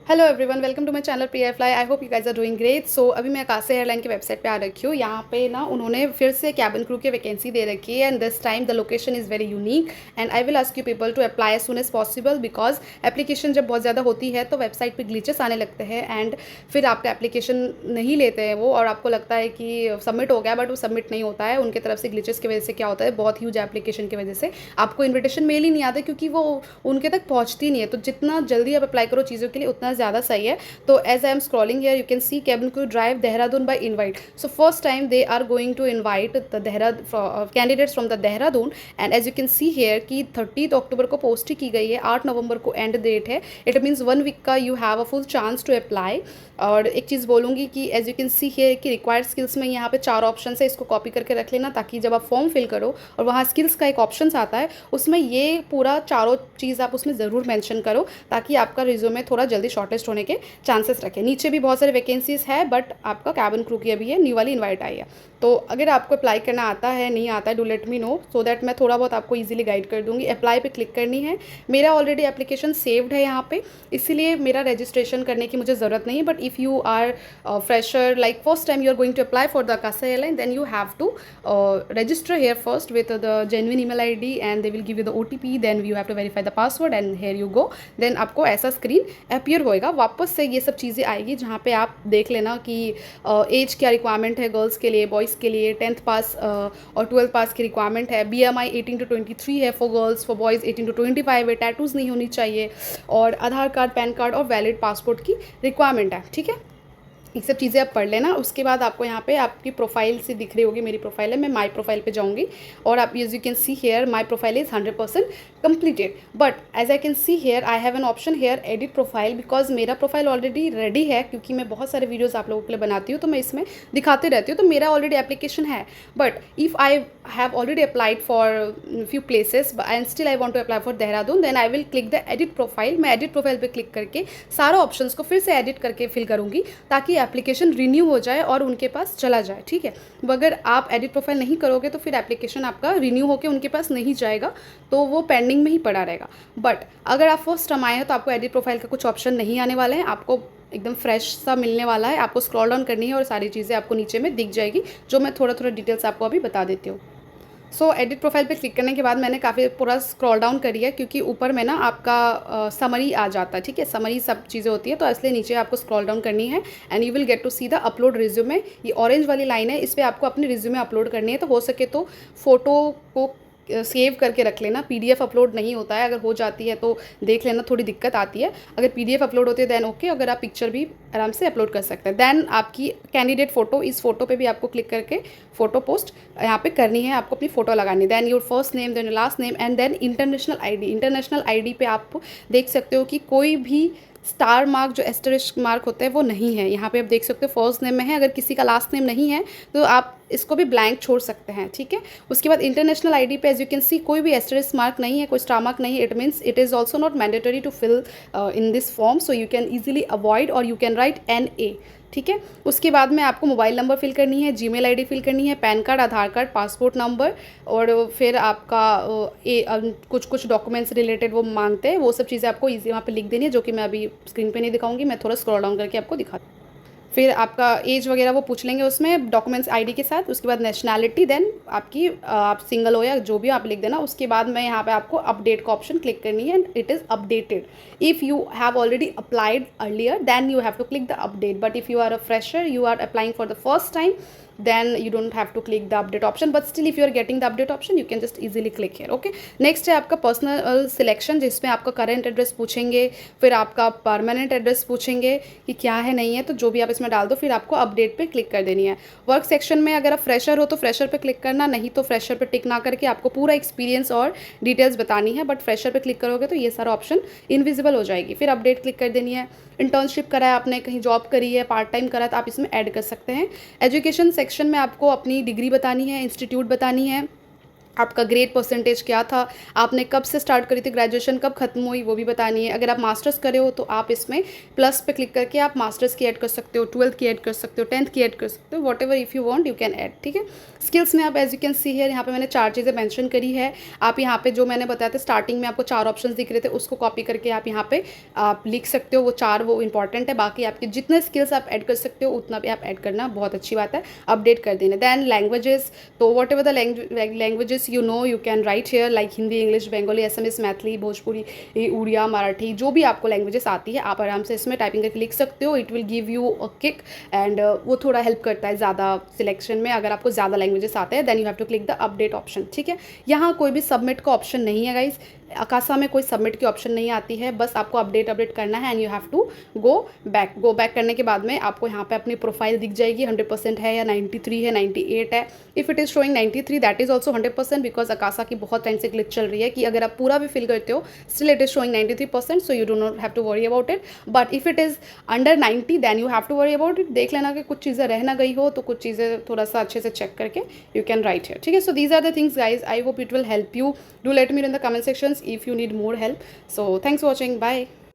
Hello everyone, welcome to my channel Priya fly. I hope you guys are doing great. So अभी मैं आकाश airline की website पे आ रखी हूँ। यहाँ पे ना उन्होंने फिर से कैबिन क्रू की वैकेंसी दे रखी है and this time the location is very unique and I will ask you people to apply as soon as possible because application जब बहुत ज़्यादा होती है तो वेबसाइट पर ग्लिचेस आने लगते हैं एंड फिर आपका एप्लीकेशन नहीं लेते हैं वो, और आपको लगता है कि सबमिट हो गया बट वो सबमिट नहीं होता है। उनकी तरफ से ग्लिचेस की वजह से क्या होता है, बहुत ह्यूज एप्लीकेशन की वजह से आपको इन्विटेशन मेल ही नहीं आता क्योंकि वो उनके तक पहुँचती नहीं है। तो जितना जल्दी आप अप्लाई करो चीज़ों के लिए उतना ज़्यादा सही है। So as I am scrolling here, you can see cabin crew drive Dehradun by invite. So first time they are going to invite the candidates from the Dehradun, and as you can see here कि 30 अक्टूबर को post ही की गई है, 8 November को end date है। It means 1 week का you have a full chance to apply. और एक चीज़ बोलूँगी कि as you can see here कि रिक्वायर्ड स्किल्स में यहाँ पे 4 ऑप्शन है, इसको कॉपी करके रख लेना ताकि जब आप फॉर्म फिल करो और वहाँ स्किल्स का एक ऑप्शन आता है उसमें ये पूरा चारों चीज़ आप उसमें ज़रूर मेंशन करो ताकि आपका रिज्यूमे थोड़ा जल्दी शॉर्टलिस्ट होने के चांसेस रखें। नीचे भी बहुत सारे वैकेंसीज है बट आपका कैबिन क्रू की अभी है न्यू वाली इनवाइट आई है। तो अगर आपको अप्लाई करना आता है नहीं आता है, do let me know so that मैं थोड़ा बहुत आपको इजीली गाइड कर दूंगी। अप्लाई पे क्लिक करनी है। मेरा ऑलरेडी एप्लीकेशन सेव्ड है यहाँ पे, इसीलिए मेरा रजिस्ट्रेशन करने की मुझे ज़रूरत नहीं है। But if you are fresher like first time you are going to apply for the Akasa airline then you have to register here first with the genuine email ID and they will give you the OTP, then you have to verify the password and here you go। then आपको ऐसा screen appear होएगा। वापस से ये सब चीज़ें आएगी जहाँ पे आप देख लेना कि एज क्या रिक्वायरमेंट है गर्ल्स के लिए, बॉयज़ के लिए 10th पास और 12th पास की रिक्वायरमेंट है। BMI 18 to 23 है for girls, for boys 18 to 25 है। टैटूज़ नहीं होनी चाहिए और आधार कार्ड, पैन कार्ड और वैलिड पासपोर्ट की रिक्वायरमेंट है। ठीक है, ये सब चीज़ें आप पढ़ लेना। उसके बाद आपको यहाँ पे आपकी प्रोफाइल से दिख रही होगी, मेरी प्रोफाइल है, मैं माई प्रोफाइल पे जाऊँगी और आप as you can see here my profile is 100% completed। But as I can see here I have an option here edit profile because मेरा प्रोफाइल ऑलरेडी रेडी है क्योंकि मैं बहुत सारे वीडियोस आप लोगों के लिए बनाती हूँ तो मैं इसमें दिखाती रहती हूँ, तो मेरा ऑलरेडी एप्लीकेशन है। But if I have already applied for few places and still I want to apply for Dehradun then I will click the edit profile. मैं एडिट प्रोफाइल पर क्लिक करके सारा ऑप्शंस को फिर से एडिट करके फिल करूँगी ताकि एप्लीकेशन रिन्यू हो जाए और उनके पास चला जाए। ठीक है, अगर आप एडिट प्रोफाइल नहीं करोगे तो फिर एप्लीकेशन आपका रिन्यू होकर उनके पास नहीं जाएगा, तो वो पेंडिंग में ही पड़ा रहेगा। बट अगर आप फर्स्ट टाइम आए हैं तो आपको एडिट प्रोफाइल का कुछ ऑप्शन नहीं आने वाले हैं, आपको एकदम फ्रेश सा मिलने वाला है। आपको स्क्रॉल डाउन करनी है और सारी चीज़ें आपको नीचे में दिख जाएगी जो मैं थोड़ा थोड़ा डिटेल्स आपको अभी बता देती हूँ। सो एडिट प्रोफाइल पे क्लिक करने के बाद मैंने काफ़ी पूरा स्क्रॉल डाउन करी है क्योंकि ऊपर में ना आपका समरी आ जाता है। ठीक है, समरी सब चीज़ें होती है तो इसलिए नीचे आपको स्क्रॉल डाउन करनी है and you will get to see the upload resume. ये ऑरेंज वाली लाइन है, इस पर आपको अपनी रिज्यूमे अपलोड करनी है। तो हो सके तो फ़ोटो को सेव करके रख लेना। PDF अपलोड नहीं होता है, अगर हो जाती है तो देख लेना, थोड़ी दिक्कत आती है। अगर PDF अपलोड होती है दैन ओके, अगर आप पिक्चर भी आराम से अपलोड कर सकते हैं। दैन आपकी कैंडिडेट फ़ोटो, इस फोटो पे भी आपको क्लिक करके फ़ोटो पोस्ट यहाँ पे करनी है, आपको अपनी फ़ोटो लगानी। Then your first name, then last name and then international ID। International ID पे आप देख सकते हो कि कोई भी स्टार मार्क जो एस्टरिस्क मार्क होता है वो नहीं है। यहाँ पे आप देख सकते हो फर्स्ट नेम में है, अगर किसी का लास्ट नेम नहीं है तो आप इसको भी ब्लैंक छोड़ सकते हैं। ठीक है, उसके बाद इंटरनेशनल ID पे एज यू कैन सी कोई भी एस्टरिस्क मार्क नहीं है, कोई स्टार मार्क नहीं है। It means it is also not mandatory to fill in this form, so you can easily avoid और यू कैन राइट NA। ठीक है, उसके बाद में आपको मोबाइल नंबर फिल करनी है, जीमेल ID फिल करनी है, पैन कार्ड, आधार कार्ड, पासपोर्ट नंबर और फिर आपका कुछ कुछ डॉक्यूमेंट्स रिलेटेड वो मांगते हैं, वो सब चीज़ें आपको इजी वहाँ पे लिख देनी है जो कि मैं अभी स्क्रीन पे नहीं दिखाऊंगी, मैं थोड़ा स्क्रॉल डाउन करके आपको दिखा। फिर आपका एज वगैरह वो पूछ लेंगे उसमें डॉक्यूमेंट्स ID के साथ। उसके बाद नेशनैलिटी, देन आपकी आप सिंगल हो या जो भी आप लिख देना। उसके बाद में यहाँ पे आपको अपडेट का ऑप्शन क्लिक करनी है and it is updated. If you have already applied earlier then you have to click the update, but if you are a fresher, you are applying for the first time, then you don't have to click the update option, but still if you are getting the update option you can just easily click here। okay, next है आपका personal selection जिसमें आपका current address पूछेंगे, फिर आपका permanent address पूछेंगे कि क्या है नहीं है, तो जो भी आप इसमें डाल दो, फिर आपको अपडेट पे क्लिक कर देनी है। वर्क सेक्शन में अगर आप फ्रेशर हो तो फ्रेशर पे क्लिक करना, नहीं तो फ्रेशर पे टिक ना करके आपको पूरा एक्सपीरियंस और डिटेल्स बतानी है, बट फ्रेशर पे क्लिक करोगे तो ये सारा ऑप्शन इनविजिबल हो जाएगी। फिर अपडेट क्लिक कर देनी है। इंटर्नशिप करा है आपने, कहीं जॉब करी है, पार्ट टाइम करा है तो आप इसमें ऐड कर सकते हैं। एजुकेशन सेक्शन में आपको अपनी डिग्री बतानी है, इंस्टीट्यूट बतानी है, आपका ग्रेड परसेंटेज क्या था, आपने कब से स्टार्ट करी थी ग्रेजुएशन, कब खत्म हुई, वो भी बतानी है। अगर आप मास्टर्स करे हो तो आप इसमें प्लस पे क्लिक करके आप मास्टर्स की ऐड कर सकते हो, 12th की ऐड कर सकते हो, 10th की ऐड कर सकते हो, what ever if you want you can add, ठीक है। स्किल्स में आप एज यू कैन सी है, यहाँ पे मैंने 4 चीज़ें मेंशन करी है। आप यहाँ पे जो मैंने बताया था स्टार्टिंग में आपको 4 ऑप्शंस दिख रहे थे, उसको कॉपी करके आप यहाँ पे आप लिख सकते हो, वो 4 वो इंपॉर्टेंट है। बाकी आपके जितने स्किल्स आप ऐड कर सकते हो उतना भी आप ऐड करना बहुत अच्छी बात है, अपडेट कर देना। दैन लैंग्वेजेस, तो whatever the languages you know you can write here, like Hindi, English, Bengali, SMS, Maithili, Bhojpuri, Oriya, Marathi, जो भी आपको लैंग्वेजेस आती है आप आराम से इसमें टाइपिंग करके लिख सकते हो। It will give you a kick and वो थोड़ा हेल्प करता है ज़्यादा सिलेक्शन में। अगर आपको ज़्यादा लैंग्वेजेस आते हैं then you have to click the update option, ठीक है। यहाँ कोई भी सबमिट का ऑप्शन नहीं है गाइज, अकासा में कोई सबमिट की ऑप्शन नहीं आती है, बस आपको अपडेट करना है and you have to go back करने के बाद में आपको यहाँ पे अपनी प्रोफाइल दिख जाएगी, 100% है या 93 है, 98 है। If it is showing 93 that is also 100%, because Akasa की बहुत टाइम से ग्लिच चल रही है कि अगर आप पूरा भी फिल करते हो still it is showing 93%, so you do not have to worry about it. But if it is under 90 then you have to worry about it. देख लेना कि कुछ चीज़ें रह ना गई हो, तो कुछ चीज़ें थोड़ा सा अच्छे से चेक करके यू कैन राइट हियर, ठीक है। So these are the things guys, I hope it will help you. Do let me in the comment sections if you need more help. So thanks for watching, bye.